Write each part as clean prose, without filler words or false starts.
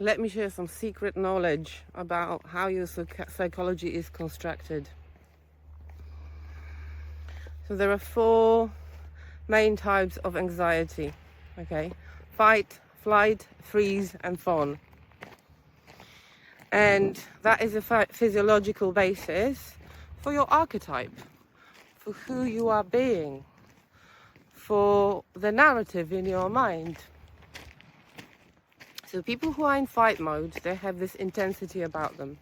Let me share some secret knowledge about how your psychology is constructed. So there are 4 main types of anxiety, okay? Fight, flight, freeze, and fawn. And that is a physiological basis for your archetype, for who you are being, for the narrative in your mind. So people who are in fight mode, they have this intensity about them.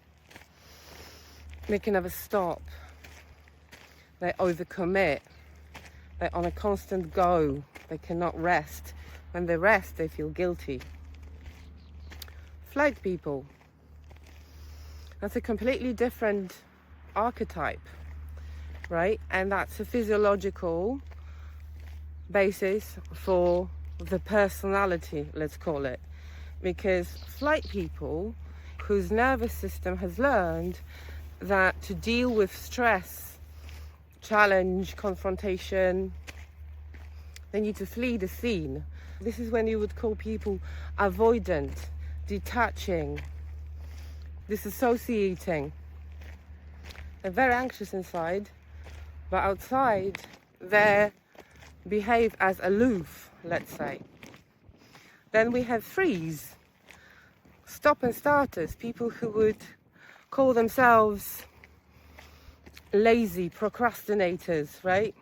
They can never stop. They overcommit. They're on a constant go. They cannot rest. When they rest, they feel guilty. Flight people. That's a completely different archetype, right? And that's a physiological basis for the personality, let's call it. Because flight people, whose nervous system has learned that to deal with stress, challenge, confrontation, they need to flee the scene. This is when you would call people avoidant, detaching, disassociating. They're very anxious inside, but outside they behave as aloof, let's say. Then we have freeze, stop and starters, people who would call themselves lazy procrastinators, right?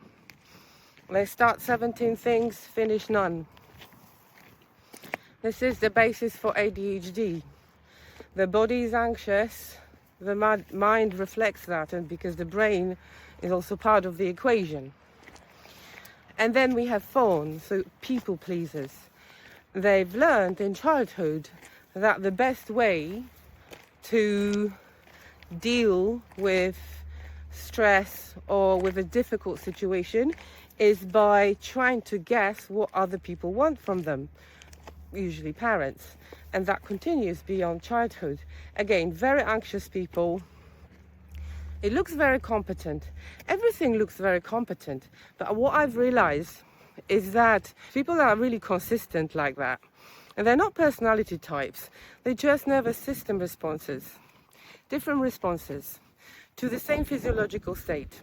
They start 17 things, finish none. This is the basis for ADHD. The body is anxious, the mind reflects that, and because the brain is also part of the equation. And then we have fawn, so people pleasers. They've learned in childhood that the best way to deal with stress or with a difficult situation is by trying to guess what other people want from them, usually parents. And that continues beyond childhood. Again, very anxious people. It looks very competent. Everything looks very competent. But what I've realized is that people that are really consistent like that, and they're not personality types, they're just nervous system responses, different responses to the same physiological state.